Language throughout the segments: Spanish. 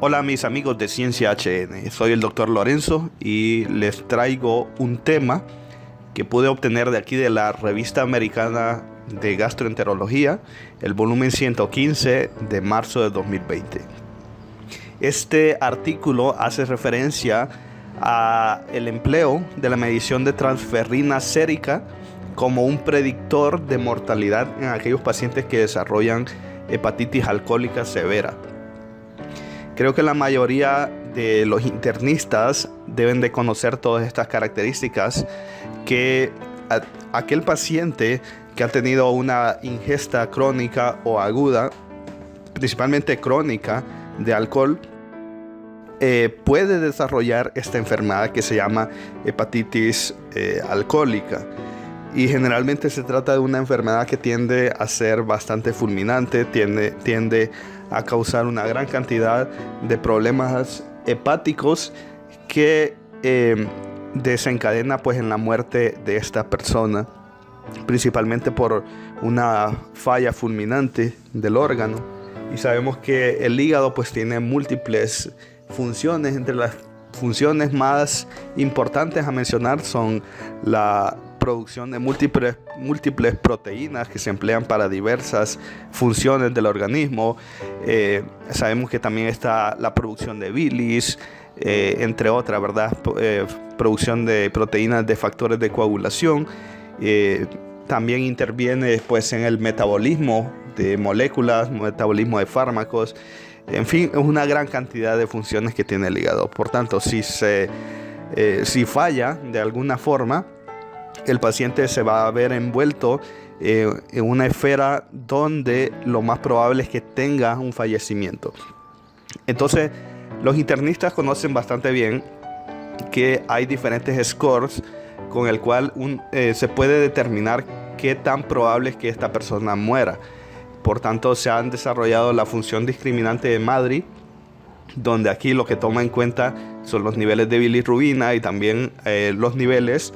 Hola mis amigos de Ciencia HN, soy el doctor Lorenzo y les traigo un tema que pude obtener de aquí de la Revista Americana de Gastroenterología, el volumen 115 de marzo de 2020. Este artículo hace referencia a el empleo de la medición de transferrina sérica como un predictor de mortalidad en aquellos pacientes que desarrollan hepatitis alcohólica severa. Creo que la mayoría de los internistas deben de conocer todas estas características que aquel paciente que ha tenido una ingesta crónica o aguda, principalmente crónica, de alcohol, puede desarrollar esta enfermedad que se llama hepatitis alcohólica. Y generalmente se trata de una enfermedad que tiende a ser bastante fulminante, tiende a causar una gran cantidad de problemas hepáticos que desencadena pues en la muerte de esta persona, principalmente por una falla fulminante del órgano. Y sabemos que el hígado pues tiene múltiples funciones. Entre las funciones más importantes a mencionar son la producción de múltiples proteínas que se emplean para diversas funciones del organismo. Sabemos que también está la producción de bilis, entre otras, ¿verdad? Producción de proteínas de factores de coagulación. También interviene pues en el metabolismo de moléculas, metabolismo de fármacos. En fin, es una gran cantidad de funciones que tiene el hígado. Por tanto, si falla de alguna forma, el paciente se va a ver envuelto en una esfera donde lo más probable es que tenga un fallecimiento. Entonces, los internistas conocen bastante bien que hay diferentes scores con el cual se puede determinar qué tan probable es que esta persona muera. Por tanto, se han desarrollado la función discriminante de Maddrey, donde aquí lo que toma en cuenta son los niveles de bilirrubina y también los niveles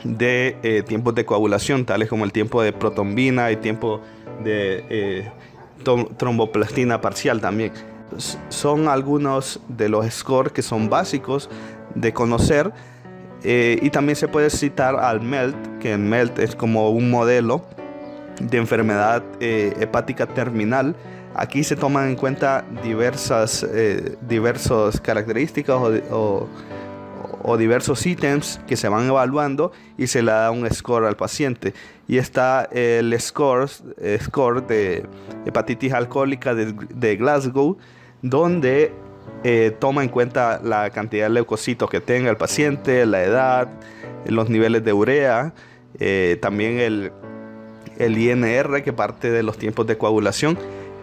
de tiempos de coagulación, tales como el tiempo de protombina y tiempo de tromboplastina parcial también. Son algunos de los scores que son básicos de conocer, y también se puede citar al MELT, que el MELT es como un modelo de enfermedad hepática terminal. Aquí se toman en cuenta diversas características o diversos ítems que se van evaluando y se le da un score al paciente. Y está el score de hepatitis alcohólica de Glasgow, donde toma en cuenta la cantidad de leucocitos que tenga el paciente, la edad, los niveles de urea, también el INR, que parte de los tiempos de coagulación.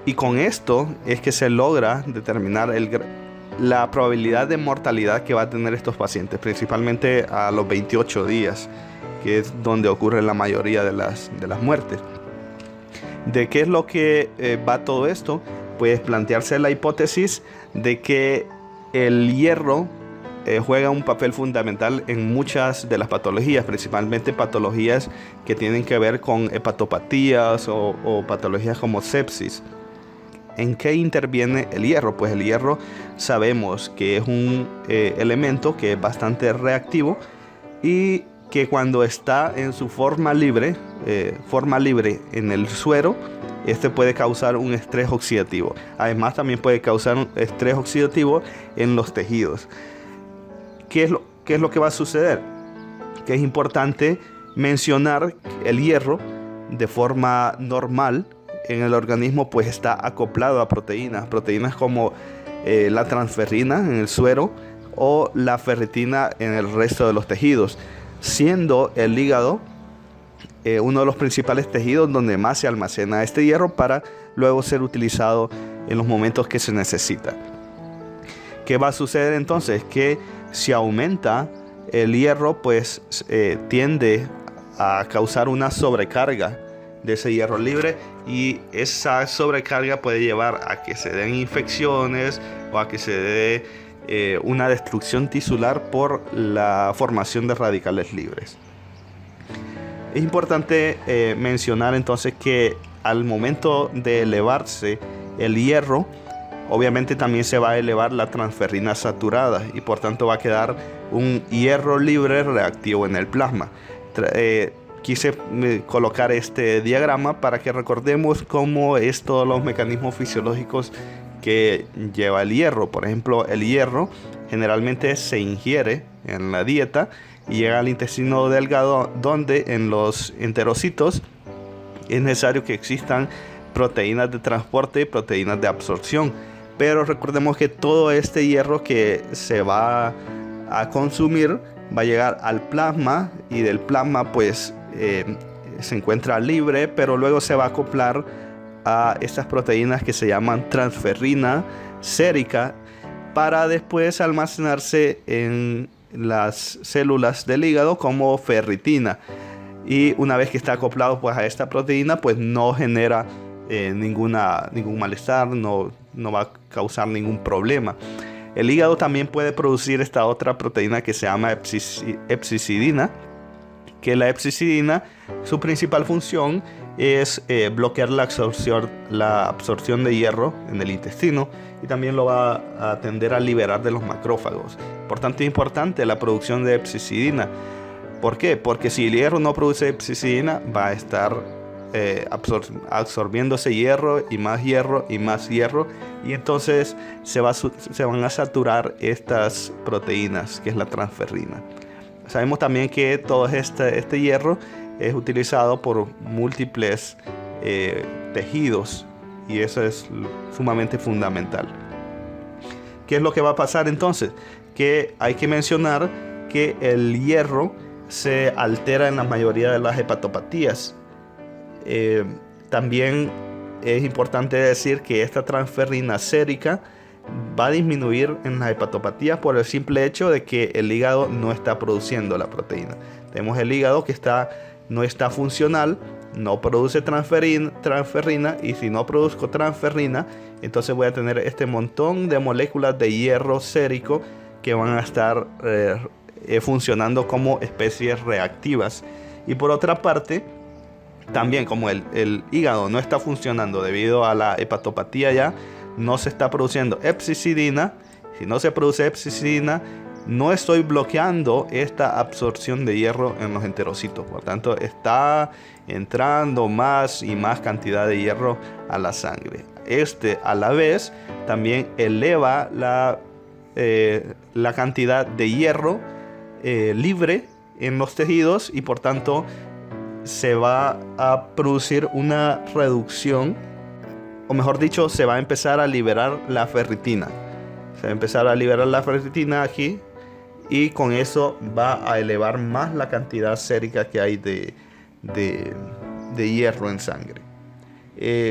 Y con esto es que se logra determinar la probabilidad de mortalidad que va a tener estos pacientes, principalmente a los 28 días, que es donde ocurre la mayoría de las muertes. ¿De qué es lo que va todo esto? Pues plantearse la hipótesis de que el hierro juega un papel fundamental en muchas de las patologías, principalmente patologías que tienen que ver con hepatopatías o patologías como sepsis. ¿En qué interviene el hierro? Pues el hierro sabemos que es un elemento que es bastante reactivo y que cuando está en su forma libre en el suero, este puede causar un estrés oxidativo. Además, también puede causar un estrés oxidativo en los tejidos. ¿Qué es lo que va a suceder? Que es importante mencionar que el hierro, de forma normal, en el organismo pues está acoplado a proteínas como la transferrina en el suero o la ferritina en el resto de los tejidos, siendo el hígado uno de los principales tejidos donde más se almacena este hierro para luego ser utilizado en los momentos que se necesita. ¿Qué va a suceder entonces? Que si aumenta el hierro, pues tiende a causar una sobrecarga de ese hierro libre, y esa sobrecarga puede llevar a que se den infecciones o a que se dé una destrucción tisular por la formación de radicales libres. Es importante mencionar entonces que al momento de elevarse el hierro, obviamente también se va a elevar la transferrina saturada y por tanto va a quedar un hierro libre reactivo en el plasma. Quise colocar este diagrama para que recordemos cómo es todos los mecanismos fisiológicos que lleva el hierro. Por ejemplo, el hierro generalmente se ingiere en la dieta y llega al intestino delgado, donde en los enterocitos es necesario que existan proteínas de transporte y proteínas de absorción. Pero recordemos que todo este hierro que se va a consumir va a llegar al plasma, y del plasma pues se encuentra libre, pero luego se va a acoplar a estas proteínas que se llaman transferrina sérica, para después almacenarse en las células del hígado como ferritina. Y una vez que está acoplado pues a esta proteína, pues no genera ningún malestar, no va a causar ningún problema. El hígado también puede producir esta otra proteína que se llama epsicidina, que la epsicidina, su principal función es bloquear la absorción de hierro en el intestino, y también lo va a tender a liberar de los macrófagos. Por tanto, es importante la producción de epsicidina. ¿Por qué? Porque si el hierro no produce epsicidina, va a estar absorbiéndose hierro y más hierro y más hierro, y entonces se van a saturar estas proteínas, que es la transferrina. Sabemos también que todo este hierro es utilizado por múltiples tejidos, y eso es sumamente fundamental. ¿Qué es lo que va a pasar entonces? Que hay que mencionar que el hierro se altera en la mayoría de las hepatopatías. También es importante decir que esta transferrina sérica va a disminuir en las hepatopatías por el simple hecho de que el hígado no está produciendo la proteína. Tenemos el hígado que no está funcional, no produce transferrina, y si no produzco transferrina, entonces voy a tener este montón de moléculas de hierro sérico que van a estar funcionando como especies reactivas. Y por otra parte, también como el hígado no está funcionando debido a la hepatopatía, ya no se está produciendo epsicidina. Si no se produce epsicidina, no estoy bloqueando esta absorción de hierro en los enterocitos. Por tanto, está entrando más y más cantidad de hierro a la sangre. A la vez también eleva la cantidad de hierro libre en los tejidos, y por tanto se va a producir una reducción, o mejor dicho, se va a empezar a liberar la ferritina. Se va a empezar a liberar la ferritina aquí, y con eso va a elevar más la cantidad sérica que hay de hierro en sangre.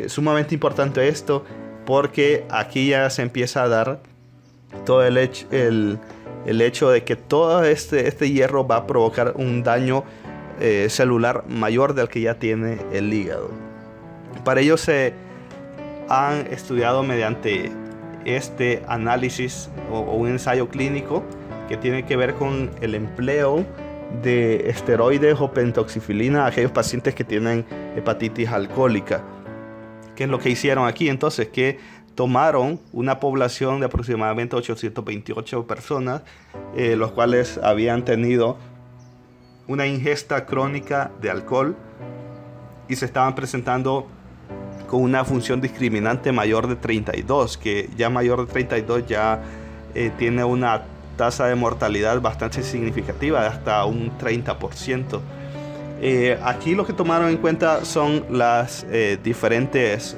Sumamente importante esto, porque aquí ya se empieza a dar todo el hecho de que todo este hierro va a provocar un daño celular mayor del que ya tiene el hígado. Para ello se han estudiado mediante este análisis o un ensayo clínico que tiene que ver con el empleo de esteroides o pentoxifilina a aquellos pacientes que tienen hepatitis alcohólica. ¿Qué es lo que hicieron aquí? Entonces, que tomaron una población de aproximadamente 828 personas, los cuales habían tenido una ingesta crónica de alcohol y se estaban presentando con una función discriminante mayor de 32, que ya mayor de 32 ya tiene una tasa de mortalidad bastante significativa, de hasta un 30%. Aquí lo que tomaron en cuenta son las diferentes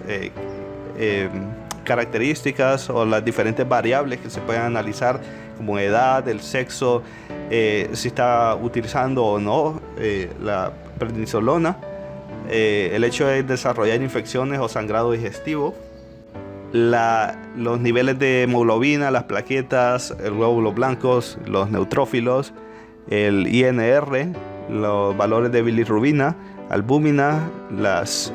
características o las diferentes variables que se pueden analizar, como edad, el sexo, si está utilizando o no la prednisolona, el hecho de desarrollar infecciones o sangrado digestivo, los niveles de hemoglobina, las plaquetas, el glóbulos blancos, los neutrófilos, el INR, los valores de bilirrubina, albúmina, las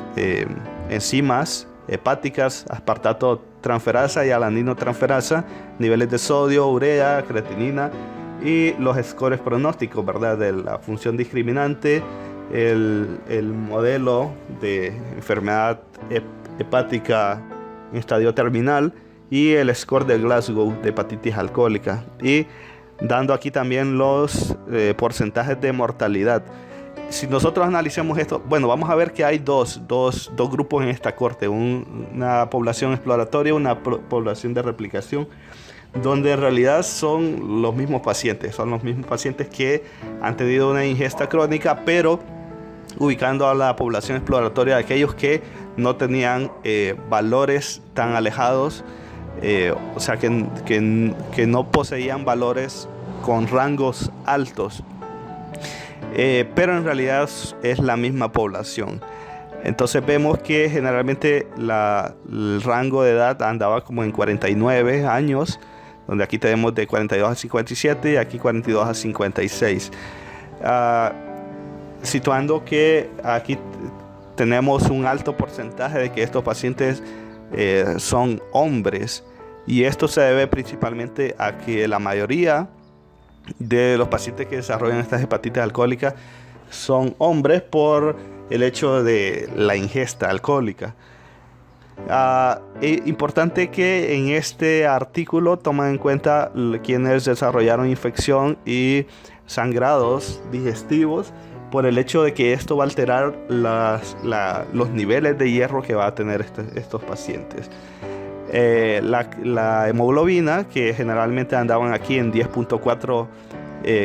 enzimas hepáticas, aspartato transferasa y alanino transferasa, niveles de sodio, urea, creatinina, y los scores pronósticos, ¿verdad?, de la función discriminante, el modelo de enfermedad hepática en estadio terminal, y el score de Glasgow de hepatitis alcohólica, y dando aquí también los porcentajes de mortalidad. Si nosotros analizamos esto, bueno, vamos a ver que hay dos grupos en esta corte, una población exploratoria, una población de replicación, donde en realidad son los mismos pacientes que han tenido una ingesta crónica, pero ubicando a la población exploratoria, aquellos que no tenían valores tan alejados, o sea, que no poseían valores con rangos altos, pero en realidad es la misma población. Entonces vemos que generalmente el rango de edad andaba como en 49 años, donde aquí tenemos de 42 a 57 y aquí 42 a 56. Situando que aquí tenemos un alto porcentaje de que estos pacientes son hombres, y esto se debe principalmente a que la mayoría de los pacientes que desarrollan estas hepatitis alcohólicas son hombres por el hecho de la ingesta alcohólica. Es importante que en este artículo tomen en cuenta quienes desarrollaron infección y sangrados digestivos, por el hecho de que esto va a alterar los niveles de hierro que va a tener estos pacientes. La hemoglobina, que generalmente andaban aquí en 10.4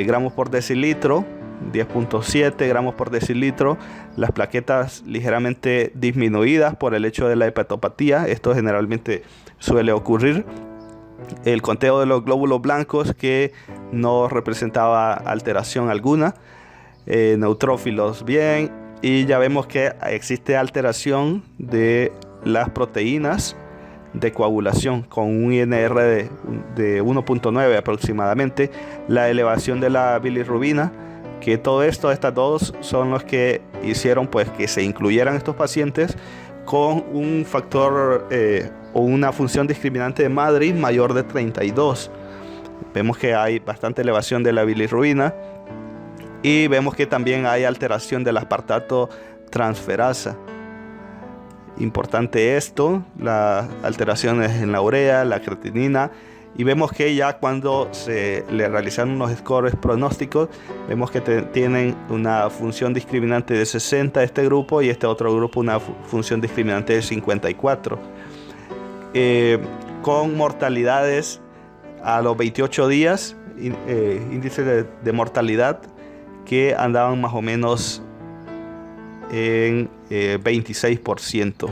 gramos por decilitro, 10.7 gramos por decilitro, las plaquetas ligeramente disminuidas por el hecho de la hepatopatía, esto generalmente suele ocurrir. El conteo de los glóbulos blancos, que no representaba alteración alguna, neutrófilos bien, y ya vemos que existe alteración de las proteínas de coagulación con un INR de 1.9 aproximadamente, la elevación de la bilirrubina, que estas dos son los que hicieron pues que se incluyeran estos pacientes con un factor o una función discriminante de Madrid mayor de 32. Vemos que hay bastante elevación de la bilirrubina, y vemos que también hay alteración del aspartato transferasa. Importante esto, las alteraciones en la urea, la creatinina, y vemos que ya cuando se le realizaron unos scores pronósticos, vemos que tienen una función discriminante de 60 este grupo, y este otro grupo una función discriminante de 54, con mortalidades a los 28 días, índice de mortalidad que andaban más o menos en 26%,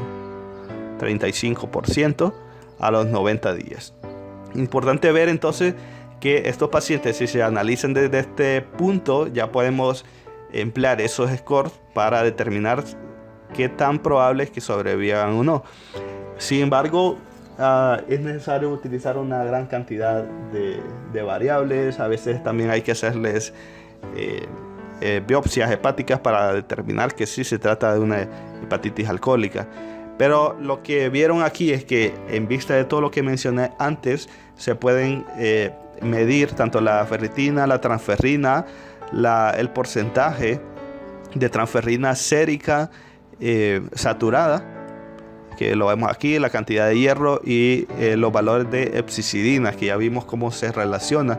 35% a los 90 días. Importante ver entonces que estos pacientes, si se analizan desde este punto, ya podemos emplear esos scores para determinar qué tan probable es que sobrevivan o no. Sin embargo, es necesario utilizar una gran cantidad de variables. A veces también hay que hacerles biopsias hepáticas para determinar que sí se trata de una hepatitis alcohólica. Pero lo que vieron aquí es que, en vista de todo lo que mencioné antes, se pueden medir tanto la ferritina, la transferrina, el porcentaje de transferrina sérica saturada, que lo vemos aquí, la cantidad de hierro, y los valores de hepsicidina, que ya vimos cómo se relaciona.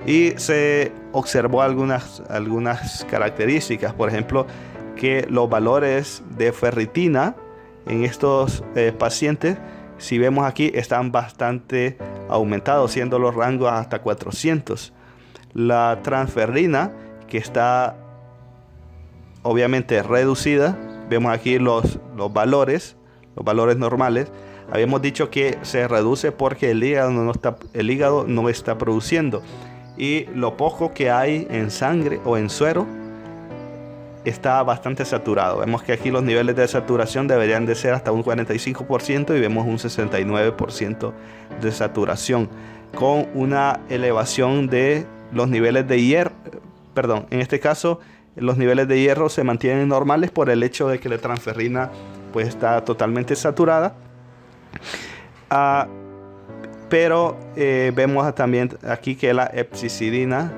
Y se observó algunas características, por ejemplo, que los valores de ferritina en estos pacientes, si vemos aquí, están bastante aumentados, siendo los rangos hasta 400. La transferrina, que está obviamente reducida, vemos aquí los valores normales. Habíamos dicho que se reduce porque el hígado no está produciendo, y lo poco que hay en sangre o en suero está bastante saturado. Vemos que aquí los niveles de saturación deberían de ser hasta un 45%, y vemos un 69% de saturación, con una elevación de los niveles de hierro. En este caso los niveles de hierro se mantienen normales por el hecho de que la transferrina pues está totalmente saturada. Pero vemos también aquí que la hepsicidina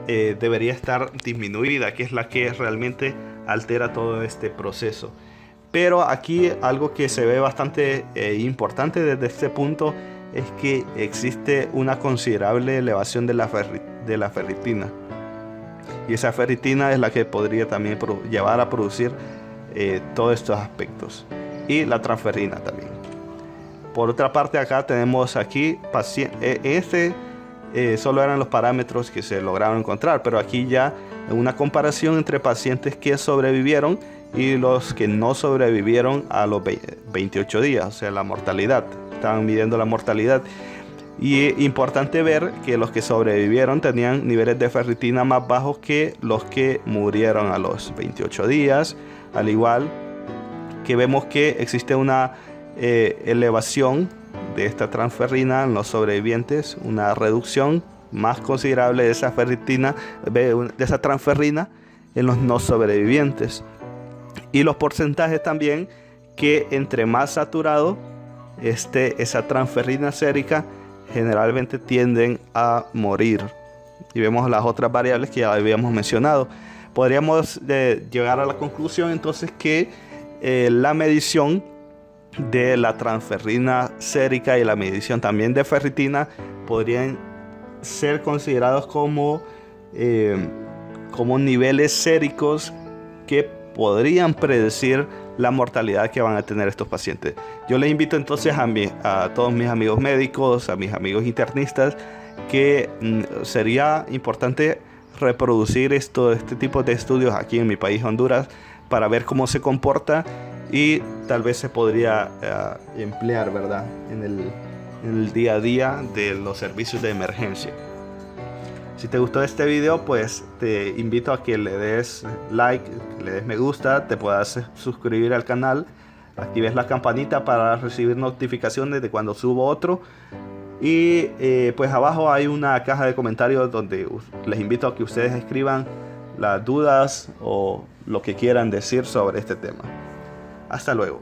debería estar disminuida, que es la que realmente altera todo este proceso. Pero aquí algo que se ve bastante importante desde este punto es que existe una considerable elevación de la ferritina. Y esa ferritina es la que podría también llevar a producir todos estos aspectos. Y la transferrina también. Por otra parte, acá tenemos aquí solo eran los parámetros que se lograron encontrar, pero aquí ya una comparación entre pacientes que sobrevivieron y los que no sobrevivieron a los 28 días, o sea, la mortalidad. Estaban midiendo la mortalidad. Y importante ver que los que sobrevivieron tenían niveles de ferritina más bajos que los que murieron a los 28 días. Al igual que vemos que existe una elevación de esta transferrina en los sobrevivientes, una reducción más considerable de esa ferritina, de esa transferrina en los no sobrevivientes. Y los porcentajes también, que entre más saturado esté esa transferrina sérica, generalmente tienden a morir. Y vemos las otras variables que ya habíamos mencionado. Podríamos llegar a la conclusión entonces que la medición de la transferrina sérica y la medición también de ferritina podrían ser considerados como niveles séricos que podrían predecir la mortalidad que van a tener estos pacientes. Yo les invito entonces a todos mis amigos médicos, a mis amigos internistas, que sería importante reproducir este tipo de estudios aquí en mi país, Honduras, para ver cómo se comporta y tal vez se podría emplear, ¿verdad?, en el día a día de los servicios de emergencia. Si te gustó este video, pues te invito a que le des like, le des me gusta, te puedas suscribir al canal, actives la campanita para recibir notificaciones de cuando subo otro. Y pues abajo hay una caja de comentarios donde les invito a que ustedes escriban las dudas o lo que quieran decir sobre este tema. Hasta luego.